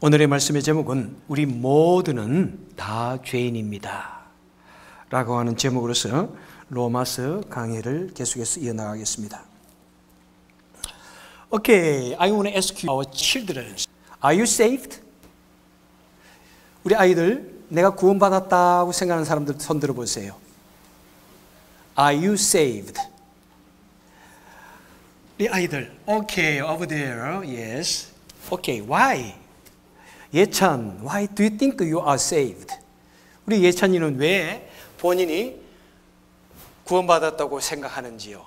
오늘의 말씀의 제목은 우리 모두는 다 죄인입니다 라고 하는 제목으로서 로마서 강의를 계속해서 이어나가겠습니다. Okay, I want to ask you our children, are you saved? 우리 아이들, 내가 구원받았다고 생각하는 사람들 손 들어보세요. Are you saved? 우리 아이들, okay, over there, yes. Okay, why? 예찬, why do you think you are saved? 우리 예찬이는 왜 본인이 구원받았다고 생각하는지요?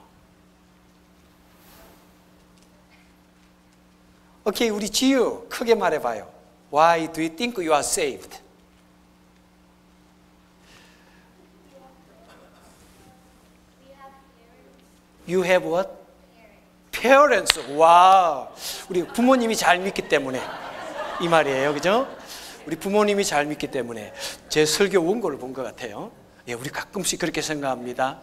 오케이, 우리 지유 크게 말해봐요. Why do you think you are saved? You have what? Parents. 와, 우리 부모님이 잘 믿기 때문에 이 말이에요, 그죠? 우리 부모님이 잘 믿기 때문에 제 설교 원고를 본 것 같아요. 예, 우리 가끔씩 그렇게 생각합니다.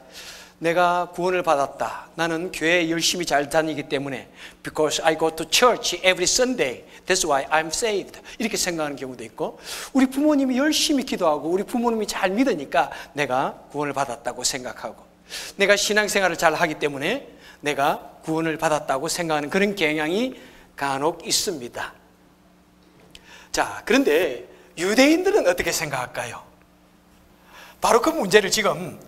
내가 구원을 받았다. 나는 교회에 열심히 잘 다니기 때문에 because I go to church every Sunday. That's why I'm saved. 이렇게 생각하는 경우도 있고, 우리 부모님이 열심히 기도하고 우리 부모님이 잘 믿으니까 내가 구원을 받았다고 생각하고, 내가 신앙생활을 잘 하기 때문에 내가 구원을 받았다고 생각하는 그런 경향이 간혹 있습니다. 자, 그런데 유대인들은 어떻게 생각할까요? 바로 그 문제를 지금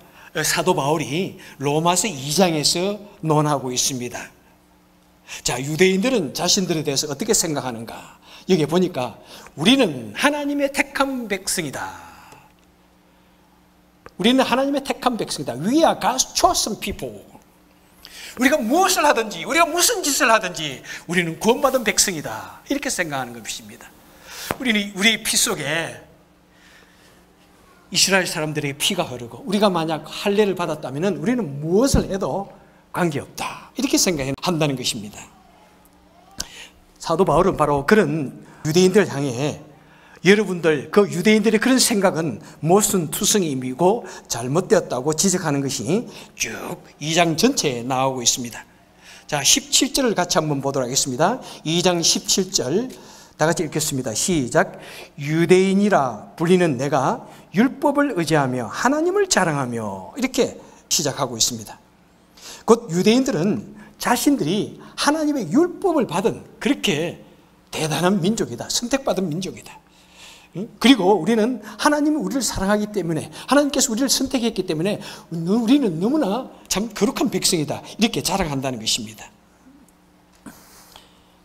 사도 바울이 로마서 2장에서 논하고 있습니다. 자, 유대인들은 자신들에 대해서 어떻게 생각하는가? 여기 보니까 우리는 하나님의 택한 백성이다. 우리는 하나님의 택한 백성이다. We are God's chosen people. 우리가 무엇을 하든지, 우리가 무슨 짓을 하든지 우리는 구원받은 백성이다. 이렇게 생각하는 것입니다. 우리 피 속에 이스라엘 사람들에게 피가 흐르고 우리가 만약 할례를 받았다면 우리는 무엇을 해도 관계없다. 이렇게 생각한다는 것입니다. 사도 바울은 바로 그런 유대인들을 향해 여러분들, 그 유대인들의 그런 생각은 모순투성임이고 잘못되었다고 지적하는 것이 쭉 2장 전체에 나오고 있습니다. 자, 17절을 같이 한번 보도록 하겠습니다. 2장 17절 다 같이 읽겠습니다. 시작. 유대인이라 불리는 내가 율법을 의지하며 하나님을 자랑하며, 이렇게 시작하고 있습니다. 곧 유대인들은 자신들이 하나님의 율법을 받은 그렇게 대단한 민족이다. 선택받은 민족이다. 그리고 우리는 하나님이 우리를 사랑하기 때문에, 하나님께서 우리를 선택했기 때문에 우리는 너무나 참 거룩한 백성이다. 이렇게 자랑한다는 것입니다.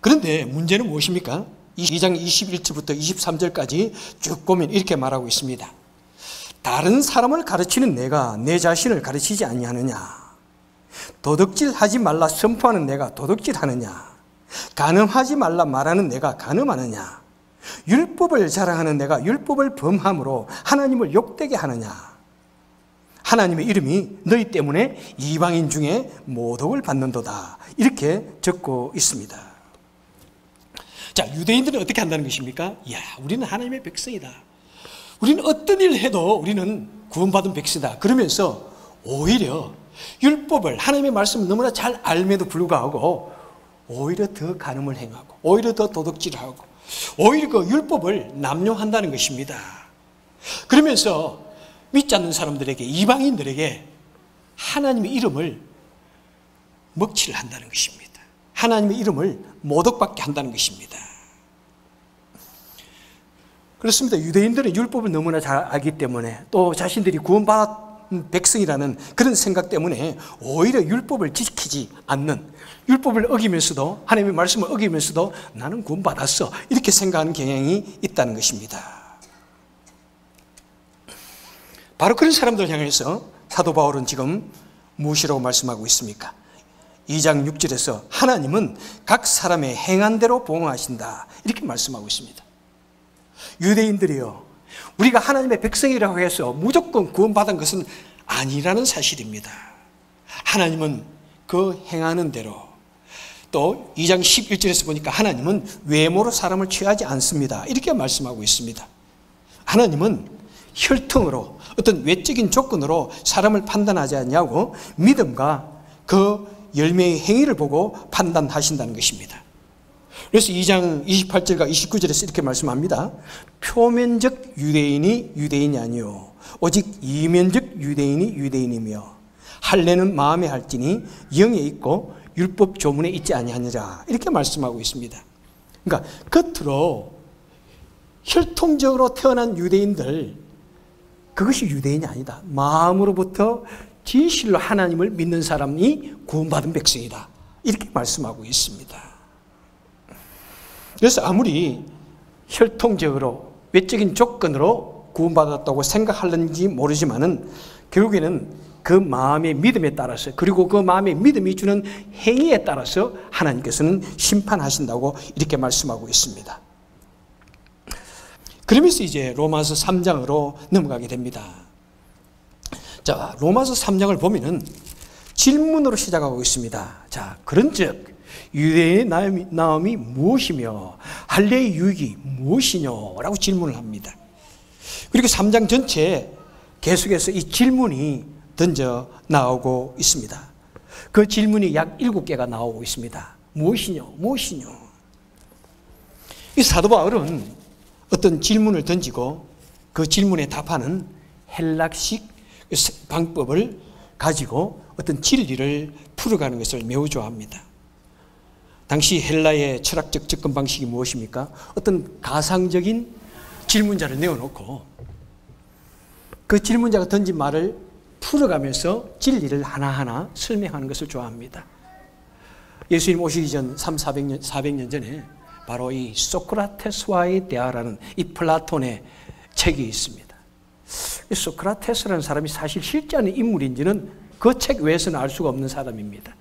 그런데 문제는 무엇입니까? 2장 21절부터 23절까지 쭉 보면 이렇게 말하고 있습니다. 다른 사람을 가르치는 내가 내 자신을 가르치지 아니하느냐? 도둑질하지 말라 선포하는 내가 도둑질하느냐? 간음하지 말라 말하는 내가 간음하느냐? 율법을 자랑하는 내가 율법을 범함으로 하나님을 욕되게 하느냐? 하나님의 이름이 너희 때문에 이방인 중에 모독을 받는도다. 이렇게 적고 있습니다. 자, 유대인들은 어떻게 한다는 것입니까? 이야, 우리는 하나님의 백성이다. 우리는 어떤 일을 해도 우리는 구원받은 백성이다. 그러면서 오히려 율법을, 하나님의 말씀을 너무나 잘 알면도 불구하고 오히려 더 간음을 행하고 오히려 더 도둑질하고 오히려 그 율법을 남용한다는 것입니다. 그러면서 믿지 않는 사람들에게, 이방인들에게 하나님의 이름을 먹칠을 한다는 것입니다. 하나님의 이름을 모독받게 한다는 것입니다. 그렇습니다. 유대인들은 율법을 너무나 잘 알기 때문에, 또 자신들이 구원받은 백성이라는 그런 생각 때문에 오히려 율법을 지키지 않는, 율법을 어기면서도, 하나님의 말씀을 어기면서도 나는 구원받았어, 이렇게 생각하는 경향이 있다는 것입니다. 바로 그런 사람들을 향해서 사도 바울은 지금 무엇이라고 말씀하고 있습니까? 2장 6절에서 하나님은 각 사람의 행한 대로 보응하신다, 이렇게 말씀하고 있습니다. 유대인들이요, 우리가 하나님의 백성이라고 해서 무조건 구원받은 것은 아니라는 사실입니다. 하나님은 그 행하는 대로, 또 2장 11절에서 보니까 하나님은 외모로 사람을 취하지 않습니다, 이렇게 말씀하고 있습니다. 하나님은 혈통으로, 어떤 외적인 조건으로 사람을 판단하지 않냐고 믿음과 그 열매의 행위를 보고 판단하신다는 것입니다. 그래서 2장 28절과 29절에서 이렇게 말씀합니다. 표면적 유대인이 유대인이 아니요 오직 이면적 유대인이 유대인이며 할례는 마음에 할지니 영에 있고 율법 조문에 있지 아니하니라. 이렇게 말씀하고 있습니다. 그러니까 겉으로 혈통적으로 태어난 유대인들, 그것이 유대인이 아니다. 마음으로부터 진실로 하나님을 믿는 사람이 구원받은 백성이다. 이렇게 말씀하고 있습니다. 그래서 아무리 혈통적으로 외적인 조건으로 구원받았다고 생각하는지 모르지만은 결국에는 그 마음의 믿음에 따라서, 그리고 그 마음의 믿음이 주는 행위에 따라서 하나님께서는 심판하신다고 이렇게 말씀하고 있습니다. 그러면서 이제 로마서 3장으로 넘어가게 됩니다. 자, 로마서 3장을 보면은 질문으로 시작하고 있습니다. 자, 그런즉 유대인의 나음이 무엇이며 할례의 유익이 무엇이뇨? 라고 질문을 합니다. 그리고 3장 전체에 계속해서 이 질문이 던져 나오고 있습니다. 그 질문이 약 7개가 나오고 있습니다. 무엇이뇨? 무엇이뇨? 이 사도 바울은 어떤 질문을 던지고 그 질문에 답하는 헬락식 방법을 가지고 어떤 진리를 풀어가는 것을 매우 좋아합니다. 당시 헬라의 철학적 접근 방식이 무엇입니까? 어떤 가상적인 질문자를 내어놓고 그 질문자가 던진 말을 풀어가면서 진리를 하나하나 설명하는 것을 좋아합니다. 예수님 오시기 전 400년 전에 바로 이 소크라테스와의 대화라는 이 플라톤의 책이 있습니다. 이 소크라테스라는 사람이 사실 실제하는 인물인지는 그 책 외에서는 알 수가 없는 사람입니다.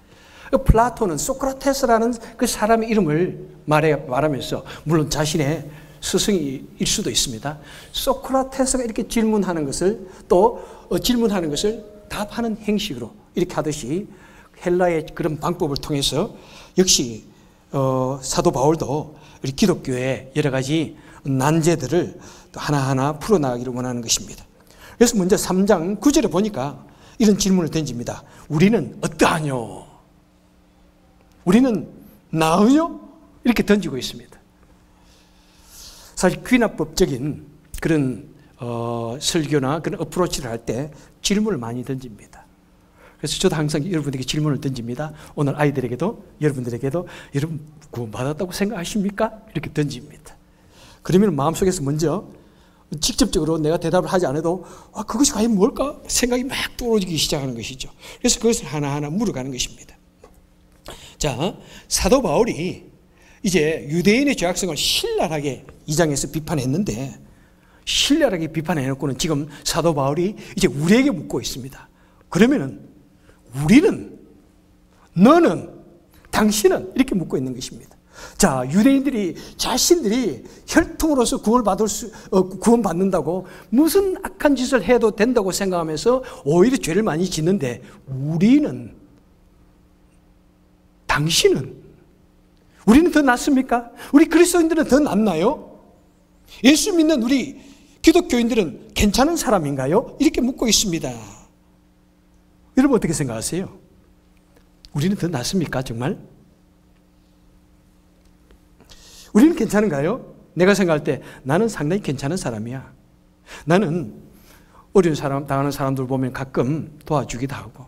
플라톤은 소크라테스라는 그 사람의 이름을 말하면서, 물론 자신의 스승일 수도 있습니다. 소크라테스가 이렇게 질문하는 것을 또 질문하는 것을 답하는 형식으로 이렇게 하듯이 헬라의 그런 방법을 통해서 역시 사도 바울도 우리 기독교의 여러 가지 난제들을 또 하나하나 풀어나가기를 원하는 것입니다. 그래서 먼저 3장 9절에 보니까 이런 질문을 던집니다. 우리는 어떠하뇨? 우리는 나으뇨? 이렇게 던지고 있습니다. 사실 귀납법적인 그런 설교나 그런 어프로치를 할 때 질문을 많이 던집니다. 그래서 저도 항상 여러분에게 질문을 던집니다. 오늘 아이들에게도 여러분들에게도 여러분 구원받았다고 생각하십니까? 이렇게 던집니다. 그러면 마음속에서 먼저 직접적으로 내가 대답을 하지 않아도 그것이 과연 뭘까? 생각이 막 떠오르기 시작하는 것이죠. 그래서 그것을 하나하나 물어가는 것입니다. 자, 사도 바울이 이제 유대인의 죄악성을 신랄하게 2장에서 비판했는데, 신랄하게 비판해놓고는 지금 사도 바울이 이제 우리에게 묻고 있습니다. 그러면은 우리는, 너는, 당신은 이렇게 묻고 있는 것입니다. 자, 유대인들이 자신들이 혈통으로서 구원받는다고 무슨 악한 짓을 해도 된다고 생각하면서 오히려 죄를 많이 짓는데, 우리는, 당신은, 우리는 더 낫습니까? 우리 그리스도인들은 더 낫나요? 예수 믿는 우리 기독교인들은 괜찮은 사람인가요? 이렇게 묻고 있습니다. 여러분 어떻게 생각하세요? 우리는 더 낫습니까? 정말? 우리는 괜찮은가요? 내가 생각할 때 나는 상당히 괜찮은 사람이야. 나는 어려운 사람 당하는 사람들 보면 가끔 도와주기도 하고,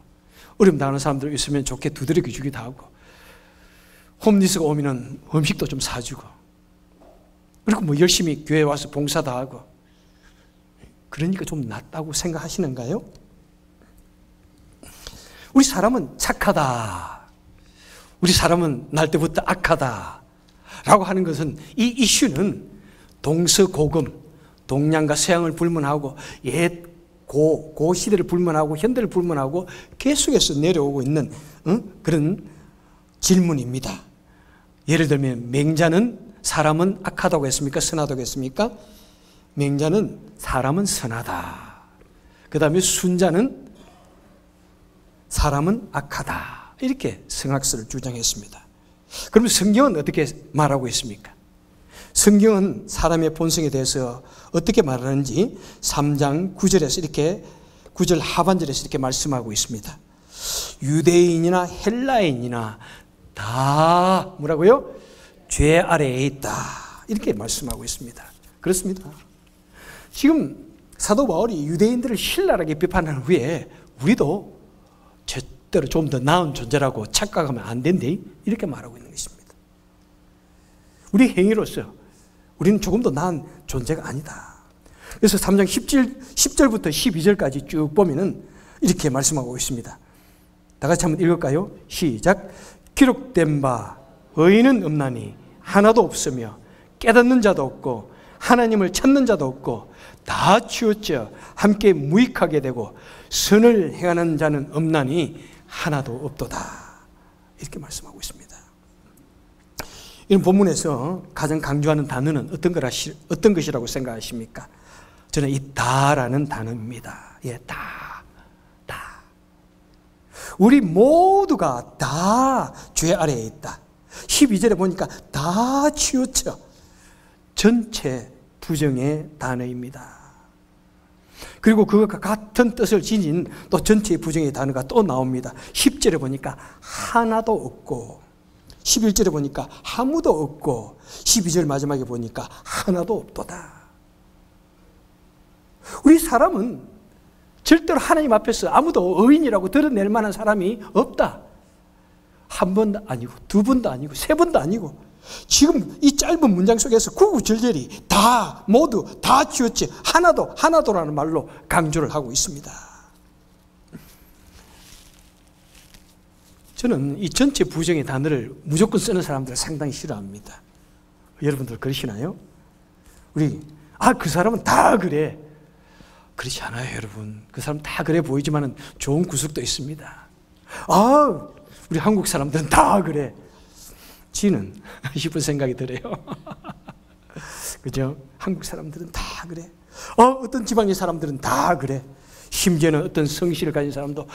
어려움 당하는 사람들 있으면 좋게 두드려 주기도 하고, 홈리스가 오면은 음식도 좀 사주고, 그리고 뭐 열심히 교회 와서 봉사도 하고, 그러니까 좀 낫다고 생각하시는가요? 우리 사람은 착하다, 우리 사람은 날 때부터 악하다 라고 하는 것은, 이 이슈는 동서고금, 동양과 서양을 불문하고 옛 고 시대를 불문하고 현대를 불문하고 계속해서 내려오고 있는 그런 질문입니다. 예를 들면 맹자는 사람은 악하다고 했습니까? 선하다고 했습니까? 맹자는 사람은 선하다. 그 다음에 순자는 사람은 악하다. 이렇게 성학설을 주장했습니다. 그러면 성경은 어떻게 말하고 있습니까? 성경은 사람의 본성에 대해서 어떻게 말하는지 3장 9절에서 이렇게, 9절 하반절에서 이렇게 말씀하고 있습니다. 유대인이나 헬라인이나 다 뭐라고요? 죄 아래에 있다. 이렇게 말씀하고 있습니다. 그렇습니다. 지금 사도 바울이 유대인들을 신랄하게 비판한 후에 우리도 절대로 좀 더 나은 존재라고 착각하면 안 된대. 이렇게 말하고 있는 것입니다. 우리 행위로서 우리는 조금 더 나은 존재가 아니다. 그래서 3장 10절부터 12절까지 쭉 보면은 이렇게 말씀하고 있습니다. 다 같이 한번 읽을까요? 시작. 기록된 바 의인은 없나니 하나도 없으며 깨닫는 자도 없고 하나님을 찾는 자도 없고 다 치우쳐 함께 무익하게 되고 선을 행하는 자는 없나니 하나도 없도다. 이렇게 말씀하고 있습니다. 이런 본문에서 가장 강조하는 단어는 어떤 것이라고 생각하십니까? 저는 이 다라는 단어입니다. 예, 다. 우리 모두가 다 죄 아래에 있다. 12절에 보니까 다 치우쳐. 전체 부정의 단어입니다. 그리고 그것과 같은 뜻을 지닌 또 전체의 부정의 단어가 또 나옵니다. 10절에 보니까 하나도 없고, 11절에 보니까 아무도 없고, 12절 마지막에 보니까 하나도 없도다. 우리 사람은 절대로 하나님 앞에서 아무도 의인이라고 드러낼 만한 사람이 없다. 한 번도 아니고 두 번도 아니고 세 번도 아니고 지금 이 짧은 문장 속에서 구구절절히 다 모두 다 치웠지 하나도라는 말로 강조를 하고 있습니다. 저는 이 전체 부정의 단어를 무조건 쓰는 사람들을 상당히 싫어합니다. 여러분들 그러시나요? 그 사람은 다 그래. 그렇지 않아요, 여러분. 그 사람 다 그래 보이지만 좋은 구석도 있습니다. 우리 한국 사람들은 다 그래. 지는 싶은 생각이 들어요. 그죠? 한국 사람들은 다 그래. 어떤 지방의 사람들은 다 그래. 심지어는 어떤 성실을 가진 사람도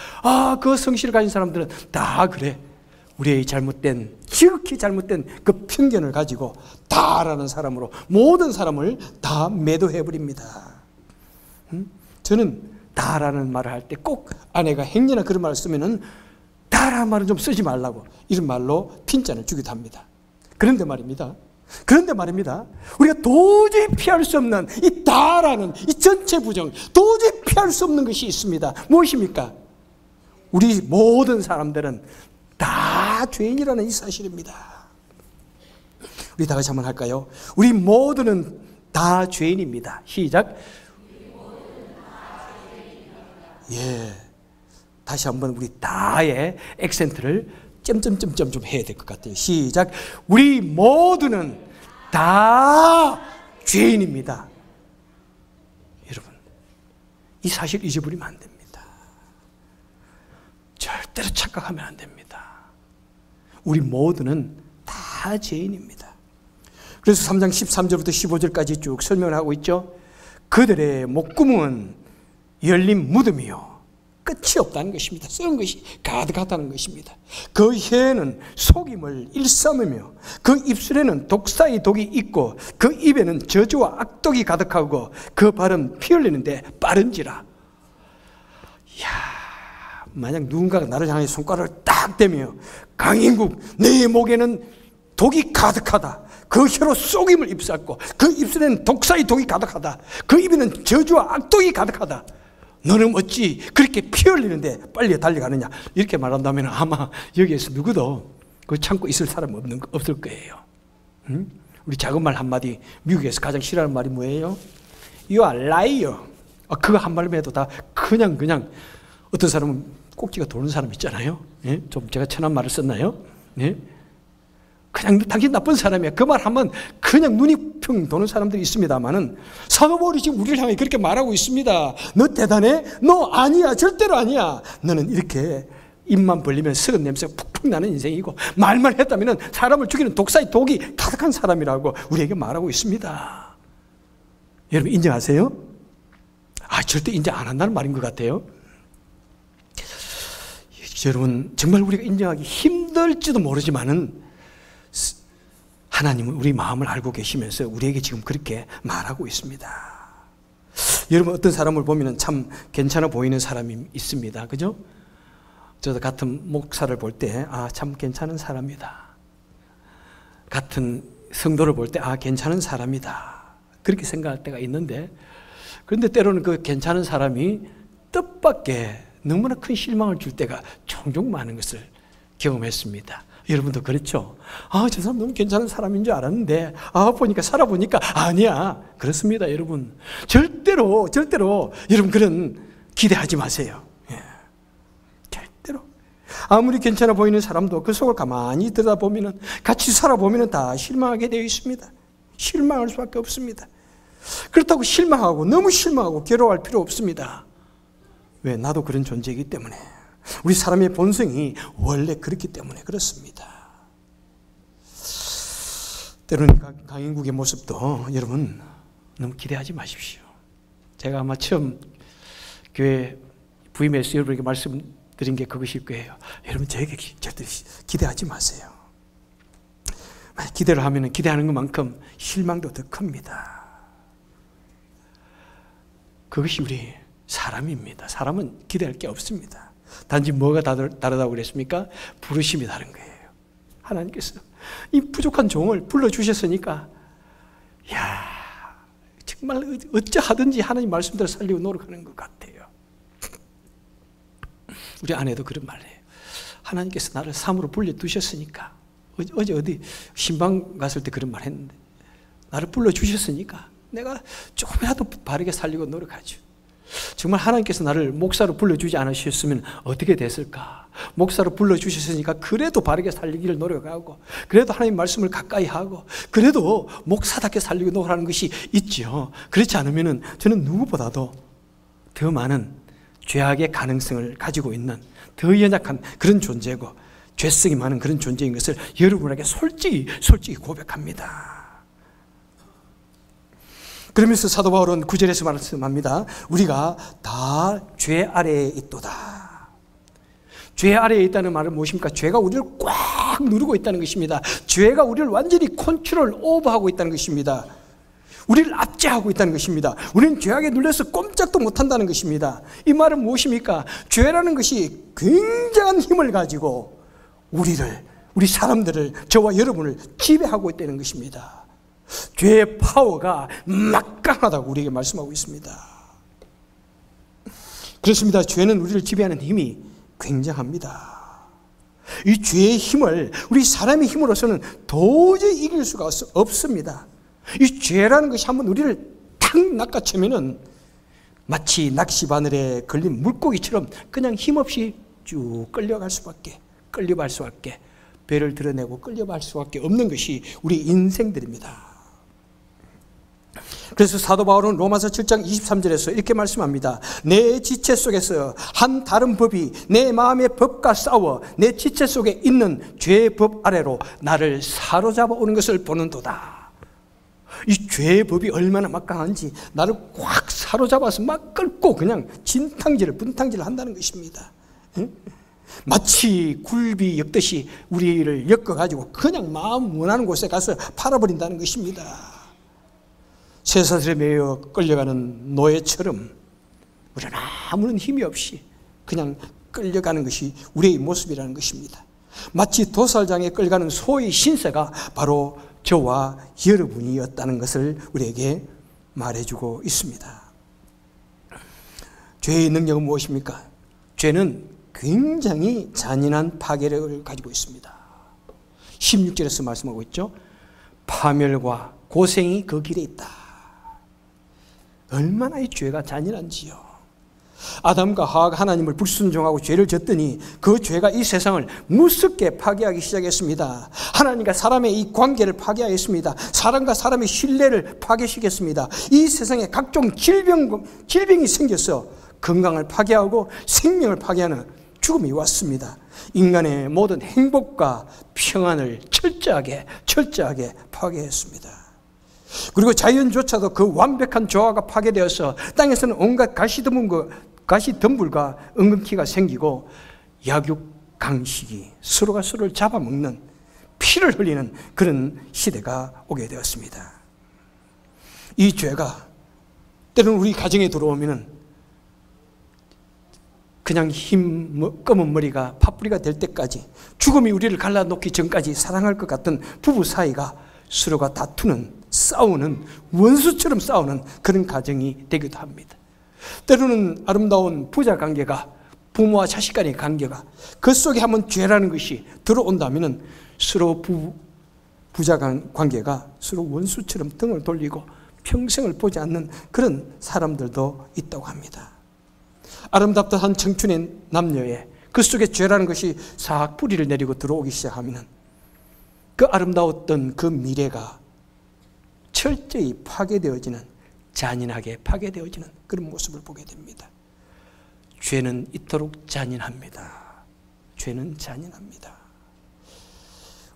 그 성실을 가진 사람들은 다 그래. 우리의 지극히 잘못된 그 편견을 가지고 다라는 사람으로 모든 사람을 다 매도해버립니다. 저는 다라는 말을 할 때 꼭 아내가 행여나 그런 말을 쓰면은 다라는 말은 좀 쓰지 말라고 이런 말로 핀잔을 주기도 합니다. 그런데 말입니다. 우리가 도저히 피할 수 없는 이 다라는 이 전체 부정, 도저히 피할 수 없는 것이 있습니다. 무엇입니까? 우리 모든 사람들은 다 죄인이라는 이 사실입니다. 우리 다 같이 한번 할까요? 우리 모두는 다 죄인입니다. 시작. 예. 다시 한번 우리 다의 액센트를 점점점점 좀 해야 될 것 같아요. 시작. 우리 모두는 다 죄인입니다. 여러분, 이 사실 잊어버리면 안 됩니다. 절대로 착각하면 안 됩니다. 우리 모두는 다 죄인입니다. 그래서 3장 13절부터 15절까지 쭉 설명을 하고 있죠. 그들의 목구멍은 열린 무덤이요 끝이 없다는 것입니다. 썩은 것이 가득하다는 것입니다. 그 혀에는 속임을 일삼으며 그 입술에는 독사의 독이 있고 그 입에는 저주와 악독이 가득하고 그 발은 피 흘리는데 빠른지라. 만약 누군가가 나를 향해 손가락을 딱 대며 강인국 내 목에는 독이 가득하다. 그 혀로 속임을 입쌌고 그 입술에는 독사의 독이 가득하다. 그 입에는 저주와 악독이 가득하다. 너는 어찌 그렇게 피 흘리는데 빨리 달려가느냐. 이렇게 말한다면 아마 여기에서 누구도 그걸 참고 있을 사람 없을 거예요. 우리 작은 말 한마디, 미국에서 가장 싫어하는 말이 뭐예요? You are liar. 그거 한 말만 해도 다 그냥 어떤 사람은 꼭지가 도는 사람 있잖아요. 예? 좀 제가 천한 말을 썼나요? 예? 그냥 당신 나쁜 사람이야. 그 말 하면 그냥 눈이 평 도는 사람들이 있습니다만은 사도 바울이 지금 우리를 향해 그렇게 말하고 있습니다. 너 대단해? 너 아니야. 절대로 아니야. 너는 이렇게 입만 벌리면 썩은 냄새가 푹푹 나는 인생이고 말만 했다면 사람을 죽이는 독사의 독이 가득한 사람이라고 우리에게 말하고 있습니다. 여러분 인정하세요? 절대 인정 안 한다는 말인 것 같아요. 여러분 정말 우리가 인정하기 힘들지도 모르지만은 하나님은 우리 마음을 알고 계시면서 우리에게 지금 그렇게 말하고 있습니다. 여러분 어떤 사람을 보면 참 괜찮아 보이는 사람이 있습니다. 그죠? 저도 같은 목사를 볼 때 참 괜찮은 사람이다. 같은 성도를 볼 때 괜찮은 사람이다 그렇게 생각할 때가 있는데, 그런데 때로는 그 괜찮은 사람이 뜻밖의 너무나 큰 실망을 줄 때가 종종 많은 것을 경험했습니다. 여러분도 그렇죠? 저 사람 너무 괜찮은 사람인 줄 알았는데 보니까 살아보니까 아니야. 그렇습니다, 여러분. 절대로 여러분 그런 기대하지 마세요. 절대로. 아무리 괜찮아 보이는 사람도 그 속을 가만히 들여다보면, 같이 살아보면 다 실망하게 되어 있습니다. 실망할 수밖에 없습니다. 그렇다고 너무 실망하고 괴로워할 필요 없습니다. 왜? 나도 그런 존재이기 때문에. 우리 사람의 본성이 원래 그렇기 때문에 그렇습니다. 때로는 강인국의 모습도 여러분 너무 기대하지 마십시오. 제가 아마 처음 교회 부임해서 여러분에게 말씀드린 게 그것일 거예요. 여러분 저에게 절대 기대하지 마세요. 기대를 하면 기대하는 것만큼 실망도 더 큽니다. 그것이 우리 사람입니다. 사람은 기대할 게 없습니다. 단지 뭐가 다르다고 그랬습니까? 부르심이 다른 거예요. 하나님께서 이 부족한 종을 불러주셨으니까 정말 어찌하든지 하나님 말씀대로 살리고 노력하는 것 같아요. 우리 아내도 그런 말을 해요. 하나님께서 나를 삶으로 불러두셨으니까, 어제 어디 신방 갔을 때 그런 말 했는데, 나를 불러주셨으니까 내가 조금이라도 바르게 살리고 노력하죠. 정말 하나님께서 나를 목사로 불러주지 않으셨으면 어떻게 됐을까? 목사로 불러주셨으니까 그래도 바르게 살리기를 노력하고, 그래도 하나님 말씀을 가까이 하고, 그래도 목사답게 살리고 노력하는 것이 있죠. 그렇지 않으면 저는 누구보다도 더 많은 죄악의 가능성을 가지고 있는 더 연약한 그런 존재고 죄성이 많은 그런 존재인 것을 여러분에게 솔직히 고백합니다. 그러면서 사도 바울은 9절에서 말씀합니다. 우리가 다 죄 아래에 있도다. 죄 아래에 있다는 말은 무엇입니까? 죄가 우리를 꽉 누르고 있다는 것입니다. 죄가 우리를 완전히 컨트롤 오버하고 있다는 것입니다. 우리를 압제하고 있다는 것입니다. 우리는 죄악에 눌려서 꼼짝도 못한다는 것입니다. 이 말은 무엇입니까? 죄라는 것이 굉장한 힘을 가지고 우리 사람들을, 저와 여러분을 지배하고 있다는 것입니다. 죄의 파워가 막강하다고 우리에게 말씀하고 있습니다. 그렇습니다. 죄는 우리를 지배하는 힘이 굉장합니다. 이 죄의 힘을 우리 사람의 힘으로서는 도저히 이길 수가 없습니다. 이 죄라는 것이 한번 우리를 탁 낚아채면은 마치 낚시바늘에 걸린 물고기처럼 그냥 힘없이 쭉 끌려갈 수밖에, 배를 드러내고 끌려갈 수밖에 없는 것이 우리 인생들입니다. 그래서 사도 바울은 로마서 7장 23절에서 이렇게 말씀합니다. 내 지체 속에서 한 다른 법이 내 마음의 법과 싸워 내 지체 속에 있는 죄의 법 아래로 나를 사로잡아 오는 것을 보는도다. 이 죄의 법이 얼마나 막강한지 나를 확 사로잡아서 막 끌고 그냥 분탕질을 한다는 것입니다. 마치 굴비 엮듯이 우리를 엮어가지고 그냥 마음 원하는 곳에 가서 팔아버린다는 것입니다. 쇠사슬에 매여 끌려가는 노예처럼 우리는 아무런 힘이 없이 그냥 끌려가는 것이 우리의 모습이라는 것입니다. 마치 도살장에 끌려가는 소의 신세가 바로 저와 여러분이었다는 것을 우리에게 말해주고 있습니다. 죄의 능력은 무엇입니까? 죄는 굉장히 잔인한 파괴력을 가지고 있습니다. 16절에서 말씀하고 있죠. 파멸과 고생이 그 길에 있다. 얼마나 이 죄가 잔인한지요. 아담과 하와가 하나님을 불순종하고 죄를 졌더니 그 죄가 이 세상을 무섭게 파괴하기 시작했습니다. 하나님과 사람의 이 관계를 파괴하였습니다. 사람과 사람의 신뢰를 파괴시켰습니다. 이 세상에 각종 질병이 생겨서 건강을 파괴하고 생명을 파괴하는 죽음이 왔습니다. 인간의 모든 행복과 평안을 철저하게 파괴했습니다. 그리고 자연조차도 그 완벽한 조화가 파괴되어서 땅에서는 온갖 가시덤불과 은근키가 생기고 약육강식이 서로가 서로를 잡아먹는, 피를 흘리는 그런 시대가 오게 되었습니다. 이 죄가 때로는 우리 가정에 들어오면 그냥 검은 머리가 팥뿌리가 될 때까지, 죽음이 우리를 갈라놓기 전까지 사랑할 것 같은 부부 사이가 서로가 다투는, 싸우는, 원수처럼 싸우는 그런 가정이 되기도 합니다. 때로는 아름다운 부자 관계가, 부모와 자식 간의 관계가 그 속에 한번 죄라는 것이 들어온다면 서로 부자 관계가 서로 원수처럼 등을 돌리고 평생을 보지 않는 그런 사람들도 있다고 합니다. 아름답던 청춘의 남녀의 그 속에 죄라는 것이 싹 뿌리를 내리고 들어오기 시작하면 그 아름다웠던 그 미래가 철저히 파괴되어지는, 잔인하게 파괴되어지는 그런 모습을 보게 됩니다. 죄는 이토록 잔인합니다. 죄는 잔인합니다.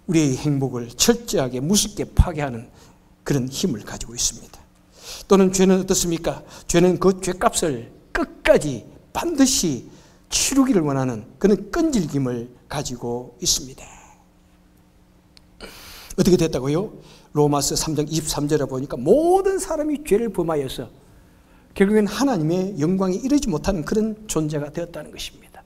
우리의 행복을 철저하게 무섭게 파괴하는 그런 힘을 가지고 있습니다. 또는 죄는 어떻습니까? 죄는 그 죄값을 끝까지 반드시 치르기를 원하는 그런 끈질김을 가지고 있습니다. 어떻게 됐다고요? 로마서 3장 23절에 보니까 모든 사람이 죄를 범하여서 결국엔 하나님의 영광에 이르지 못하는 그런 존재가 되었다는 것입니다.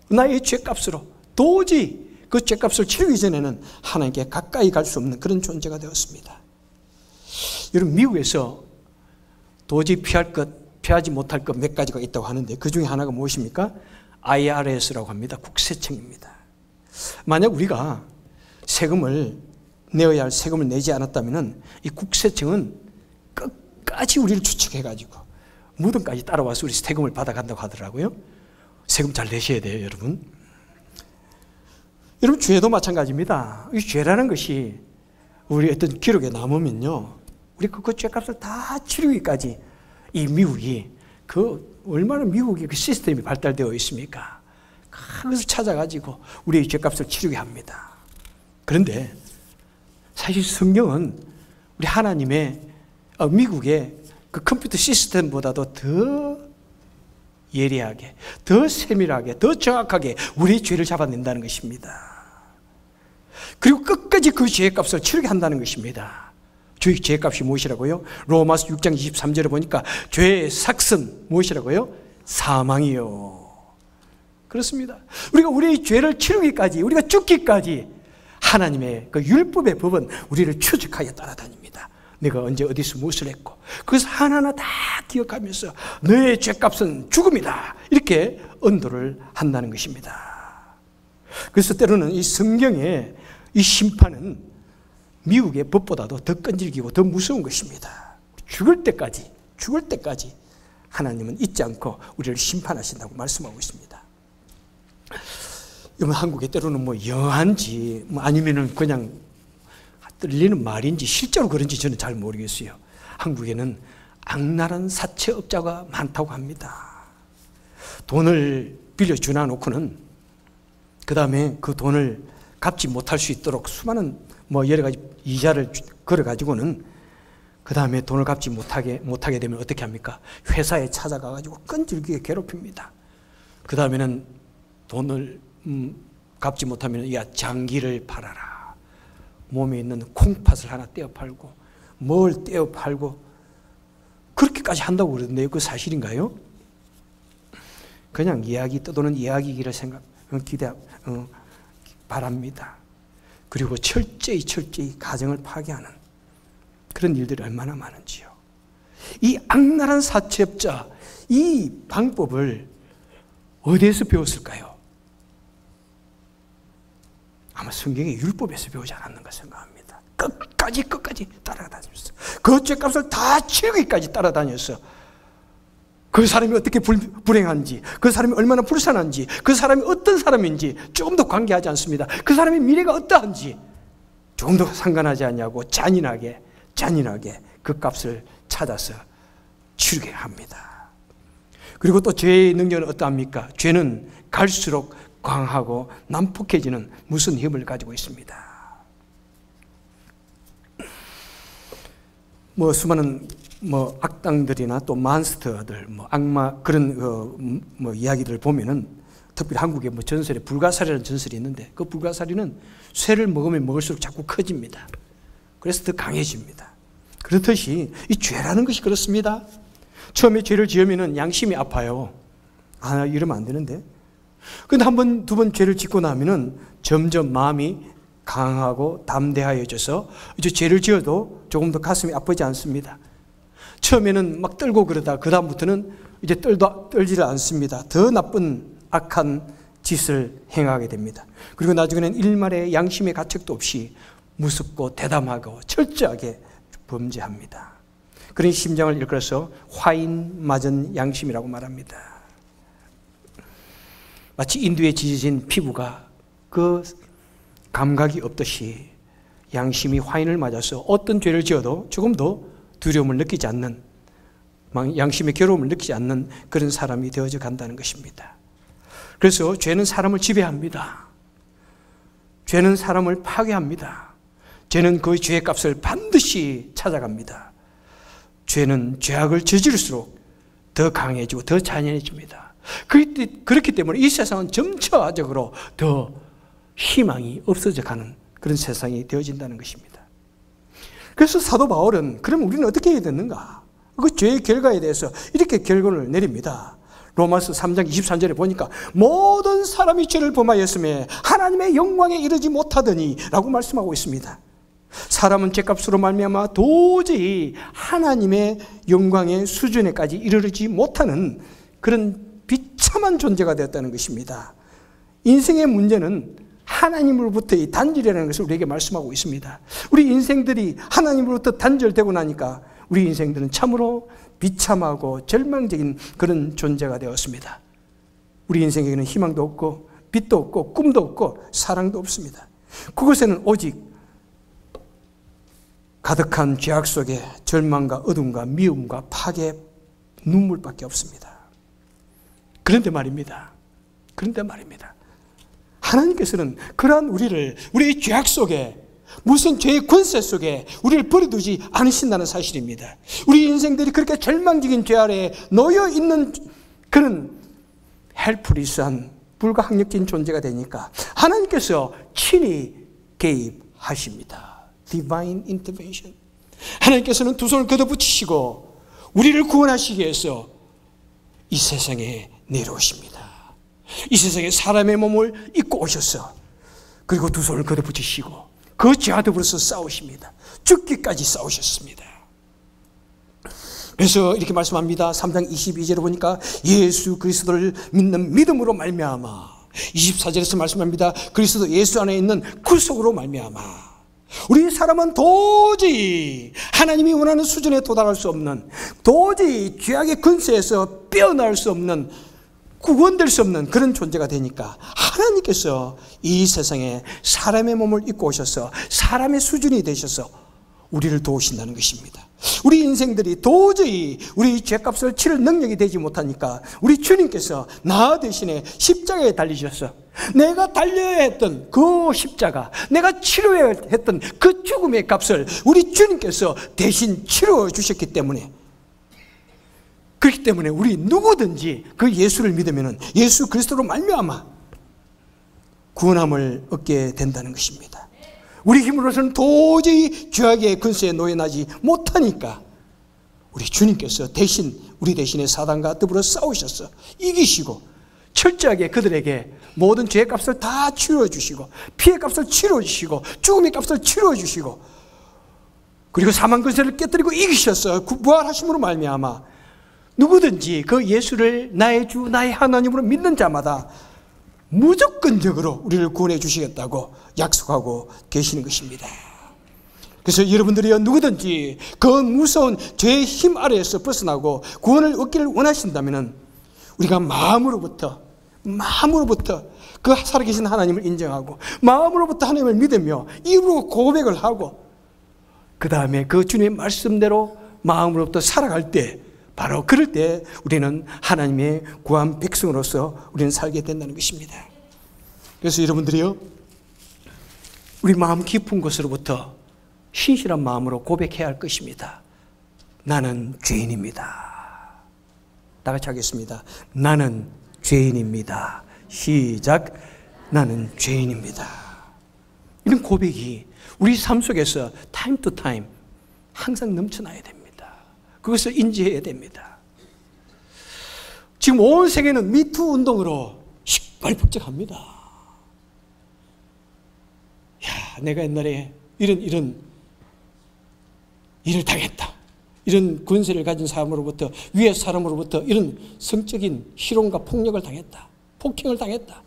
나의 죄값으로 도저히 그 죄값을 치르기 전에는 하나님께 가까이 갈 수 없는 그런 존재가 되었습니다. 여러분, 미국에서 도저히 피하지 못할 것 몇 가지가 있다고 하는데 그 중에 하나가 무엇입니까? IRS라고 합니다. 국세청입니다. 만약 우리가 세금을 내어야 할 세금을 내지 않았다면 이 국세청은 끝까지 우리를 추측해가지고 무덤까지 따라와서 우리 세금을 받아간다고 하더라고요. 세금 잘 내셔야 돼요, 여러분. 여러분, 죄도 마찬가지입니다. 이 죄라는 것이 우리 어떤 기록에 남으면요, 우리 그 죄값을 다 치르기까지 이 미국이 얼마나 미국의 그 시스템이 발달되어 있습니까? 그것을 찾아가지고 우리의 죄값을 치르게 합니다. 그런데 사실 성경은 우리 하나님의 미국의 그 컴퓨터 시스템보다도 더 예리하게, 더 세밀하게, 더 정확하게 우리의 죄를 잡아낸다는 것입니다. 그리고 끝까지 그 죄의 값을 치르게 한다는 것입니다. 죄의 죄값이 무엇이라고요? 로마서 6장 23절에 보니까 죄의 삭은 무엇이라고요? 사망이요. 그렇습니다. 우리가 우리의 죄를 치르기까지, 우리가 죽기까지 하나님의 그 율법의 법은 우리를 추적하여 따라다닙니다. 내가 언제 어디서 무엇을 했고, 그래서 하나하나 다 기억하면서 너의 죄값은 죽음이다, 이렇게 언도를 한다는 것입니다. 그래서 때로는 이 성경의 이 심판은 미국의 법보다도 더 끈질기고 더 무서운 것입니다. 죽을 때까지 하나님은 잊지 않고 우리를 심판하신다고 말씀하고 있습니다. 여러분, 한국에 때로는 영한지 아니면은 그냥 들리는 말인지 실제로 그런지 저는 잘 모르겠어요. 한국에는 악랄한 사채업자가 많다고 합니다. 돈을 빌려 주나 놓고는 그 다음에 그 돈을 갚지 못할 수 있도록 수많은 여러 가지 이자를 걸어가지고는 그 다음에 돈을 갚지 못하게 되면 어떻게 합니까? 회사에 찾아가가지고 끈질기게 괴롭힙니다. 그 다음에는 돈을 갚지 못하면 야, 장기를 팔아라. 몸에 있는 콩팥을 하나 떼어 팔고 뭘 떼어 팔고 그렇게까지 한다고 그러는데요. 그 사실인가요? 그냥 이야기 떠도는 이야기기를 바랍니다. 그리고 철저히 가정을 파괴하는 그런 일들이 얼마나 많은지요. 이 악랄한 사채업자, 이 방법을 어디에서 배웠을까요? 아마 성경의 율법에서 배우지 않았는가 생각합니다. 끝까지 따라다녔어. 그 죄값을 다 치르기까지 따라다녔어. 그 사람이 어떻게 불행한지, 그 사람이 얼마나 불쌍한지, 그 사람이 어떤 사람인지 조금도 관계하지 않습니다. 그 사람의 미래가 어떠한지 조금도 상관하지 않냐고 잔인하게 그 값을 찾아서 치르게 합니다. 그리고 또 죄의 능력은 어떠합니까? 죄는 갈수록 강하고 난폭해지는 무슨 힘을 가지고 있습니다. 수많은 악당들이나 또 몬스터들, 악마 그런 이야기들을 보면은 특별히 한국의 전설에 불가사리라는 전설이 있는데 그 불가사리는 쇠를 먹으면 먹을수록 자꾸 커집니다. 그래서 더 강해집니다. 그렇듯이 이 죄라는 것이 그렇습니다. 처음에 죄를 지으면은 양심이 아파요. 이러면 안 되는데. 근데 한 번, 두 번 죄를 짓고 나면은 점점 마음이 강하고 담대하여져서 이제 죄를 지어도 조금 더 가슴이 아프지 않습니다. 처음에는 막 떨고 그러다 그 다음부터는 이제 떨지를 않습니다. 더 나쁜 악한 짓을 행하게 됩니다. 그리고 나중에는 일말의 양심의 가책도 없이 무섭고 대담하고 철저하게 범죄합니다. 그런 심정을 일컬어서 화인 맞은 양심이라고 말합니다. 마치 인두에 지져진 피부가 그 감각이 없듯이 양심이 화인을 맞아서 어떤 죄를 지어도 조금도 두려움을 느끼지 않는, 양심의 괴로움을 느끼지 않는 그런 사람이 되어져 간다는 것입니다. 그래서 죄는 사람을 지배합니다. 죄는 사람을 파괴합니다. 죄는 그 죄의 값을 반드시 찾아갑니다. 죄는 죄악을 저지를수록 더 강해지고 더 잔인해집니다. 그렇기 때문에 이 세상은 점차적으로 더 희망이 없어져 가는 그런 세상이 되어진다는 것입니다. 그래서 사도 바울은 그럼 우리는 어떻게 해야 되는가? 그 죄의 결과에 대해서 이렇게 결론을 내립니다. 로마서 3장 23절에 보니까 모든 사람이 죄를 범하였음에 하나님의 영광에 이르지 못하더니 라고 말씀하고 있습니다. 사람은 죄값으로 말미암아 도저히 하나님의 영광의 수준에까지 이르지 못하는 그런 비참한 존재가 되었다는 것입니다. 인생의 문제는 하나님으로부터의 단절이라는 것을 우리에게 말씀하고 있습니다. 우리 인생들이 하나님으로부터 단절되고 나니까 우리 인생들은 참으로 비참하고 절망적인 그런 존재가 되었습니다. 우리 인생에게는 희망도 없고 빛도 없고 꿈도 없고 사랑도 없습니다. 그곳에는 오직 가득한 죄악 속에 절망과 어둠과 미움과 파괴, 눈물밖에 없습니다. 그런데 말입니다. 하나님께서는 그러한 우리의 죄악 속에, 무슨 죄의 권세 속에 우리를 버려두지 않으신다는 사실입니다. 우리 인생들이 그렇게 절망적인 죄 아래에 놓여 있는 그런 헬프리스한 불가항력적인 존재가 되니까 하나님께서 친히 개입하십니다. Divine intervention. 하나님께서는 두 손을 걷어붙이시고 우리를 구원하시기 위해서 이 세상에 내려오십니다. 이 세상에 사람의 몸을 입고 오셔서 그리고 두 손을 걷어붙이시고 그 죄와 더불어서 싸우십니다. 죽기까지 싸우셨습니다. 그래서 이렇게 말씀합니다. 3장 22절에 보니까 예수 그리스도를 믿는 믿음으로 말미암아, 24절에서 말씀합니다. 그리스도 예수 안에 있는 구속으로 말미암아 우리 사람은 도저히 하나님이 원하는 수준에 도달할 수 없는, 도저히 죄악의 근세에서 빼어나올 수 없는, 구원될 수 없는 그런 존재가 되니까 하나님께서 이 세상에 사람의 몸을 입고 오셔서 사람의 수준이 되셔서 우리를 도우신다는 것입니다. 우리 인생들이 도저히 우리 죄값을 치를 능력이 되지 못하니까 우리 주님께서 나 대신에 십자가에 달리셔서 내가 달려야 했던 그 십자가, 내가 치료해야 했던 그 죽음의 값을 우리 주님께서 대신 치료해 주셨기 때문에, 그렇기 때문에 우리 누구든지 그 예수를 믿으면 예수 그리스도로 말미암아 구원함을 얻게 된다는 것입니다. 우리 힘으로서는 도저히 죄악의 근세에 노예나지 못하니까 우리 주님께서 대신 우리 대신에 사단과 더불어 싸우셔서 이기시고 철저하게 그들에게 모든 죄의 값을 다 치료해 주시고 피의 값을 치료해 주시고 죽음의 값을 치료해 주시고 그리고 사망 근세를 깨뜨리고 이기셔서 부활하심으로 말미암아 누구든지 그 예수를 나의 주 나의 하나님으로 믿는 자마다 무조건적으로 우리를 구원해 주시겠다고 약속하고 계시는 것입니다. 그래서 여러분들이요, 누구든지 그 무서운 죄의 힘 아래에서 벗어나고 구원을 얻기를 원하신다면 우리가 마음으로부터 그 살아계신 하나님을 인정하고 마음으로부터 하나님을 믿으며 입으로 고백을 하고 그 다음에 그 주님의 말씀대로 마음으로부터 살아갈 때, 바로 그럴 때 우리는 하나님의 구한 백성으로서 우리는 살게 된다는 것입니다. 그래서 여러분들이요, 우리 마음 깊은 곳으로부터 신실한 마음으로 고백해야 할 것입니다. 나는 죄인입니다. 다 같이 하겠습니다. 나는 죄인입니다. 시작. 나는 죄인입니다. 이런 고백이 우리 삶 속에서 타임 투 타임 항상 넘쳐나야 됩니다. 그것을 인지해야 됩니다. 지금 온 세계는 미투 운동으로 시끌벅적합니다. 야, 내가 옛날에 이런 일을 당했다. 이런 권세를 가진 사람으로부터, 위의 사람으로부터 이런 성적인 희롱과 폭력을 당했다. 폭행을 당했다.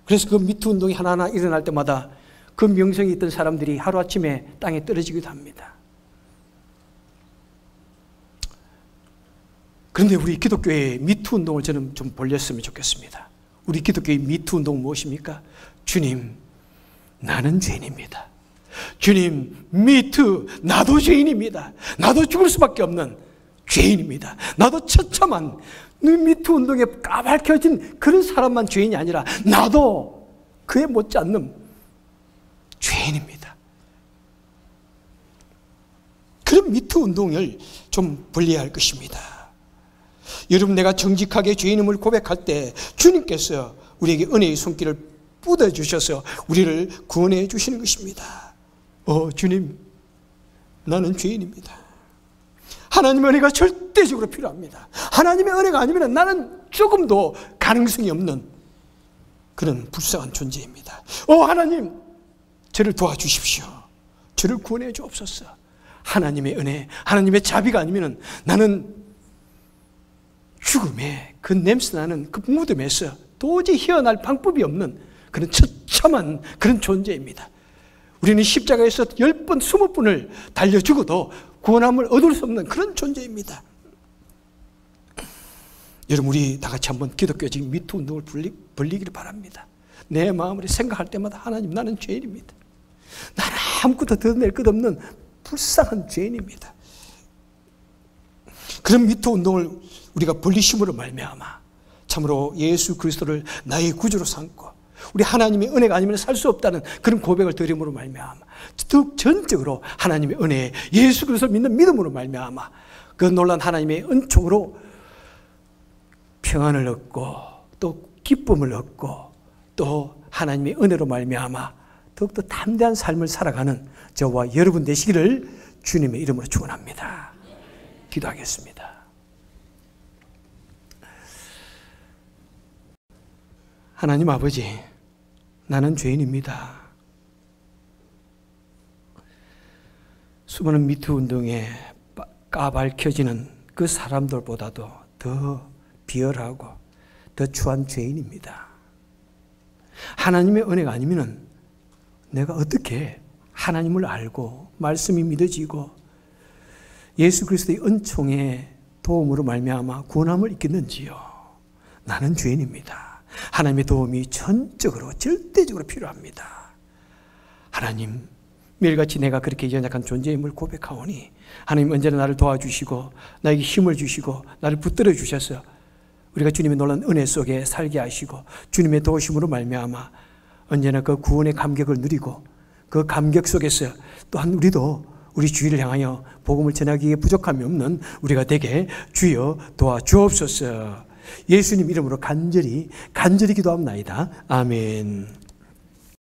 그래서 그 미투 운동이 하나하나 일어날 때마다 그 명성이 있던 사람들이 하루아침에 땅에 떨어지기도 합니다. 그런데 우리 기독교의 미투 운동을 저는 좀 벌렸으면 좋겠습니다. 우리 기독교의 미투 운동은 무엇입니까? 주님, 나는 죄인입니다. 주님, 미투, 나도 죄인입니다. 나도 죽을 수밖에 없는 죄인입니다. 나도 처참한 미투 운동에 까발켜진 그런 사람만 죄인이 아니라 나도 그에 못지않는 죄인입니다. 그런 미투 운동을 좀 벌려야 할 것입니다. 여러분, 내가 정직하게 죄인임을 고백할 때 주님께서 우리에게 은혜의 손길을 뻗어주셔서 우리를 구원해 주시는 것입니다. 주님, 나는 죄인입니다. 하나님의 은혜가 절대적으로 필요합니다. 하나님의 은혜가 아니면 나는 조금도 가능성이 없는 그런 불쌍한 존재입니다. 하나님, 저를 도와주십시오. 저를 구원해 주옵소서. 하나님의 은혜, 하나님의 자비가 아니면 나는 죽음의 그 냄새나는 그 무덤에서 도저히 헤어날 방법이 없는 그런 처참한 그런 존재입니다. 우리는 십자가에서 10번, 20번을 달려 죽어도 구원함을 얻을 수 없는 그런 존재입니다. 여러분, 우리 다 같이 한번 기독교적인 미투 운동을 벌리기를 바랍니다. 내 마음으로 생각할 때마다 하나님, 나는 죄인입니다. 나는 아무것도 드러낼 것 없는 불쌍한 죄인입니다. 그런 미투 운동을 우리가 벌리심으로 말미암아 참으로 예수 그리스도를 나의 구주로 삼고 우리 하나님의 은혜가 아니면 살 수 없다는 그런 고백을 드림으로 말미암아 더욱 전적으로 하나님의 은혜에 예수 그리스도를 믿는 믿음으로 말미암아 그 놀라운 하나님의 은총으로 평안을 얻고 또 기쁨을 얻고 또 하나님의 은혜로 말미암아 더욱더 담대한 삶을 살아가는 저와 여러분 되시기를 주님의 이름으로 축원합니다. 기도하겠습니다. 하나님 아버지, 나는 죄인입니다. 수많은 미투 운동에 까발켜지는 그 사람들보다도 더 비열하고 더 추한 죄인입니다. 하나님의 은혜가 아니면 내가 어떻게 하나님을 알고 말씀이 믿어지고 예수 그리스도의 은총의 도움으로 말미암아 구원함을 입겠는지요. 나는 죄인입니다. 하나님의 도움이 전적으로 절대적으로 필요합니다. 하나님, 매일같이 내가 그렇게 연약한 존재임을 고백하오니 하나님 언제나 나를 도와주시고 나에게 힘을 주시고 나를 붙들어 주셔서 우리가 주님의 놀라운 은혜 속에 살게 하시고 주님의 도우심으로 말미암아 언제나 그 구원의 감격을 누리고 그 감격 속에서 또한 우리도 우리 주위를 향하여 복음을 전하기에 부족함이 없는 우리가 되게 주여 도와주옵소서. 예수님 이름으로 간절히 기도합나이다. 아멘.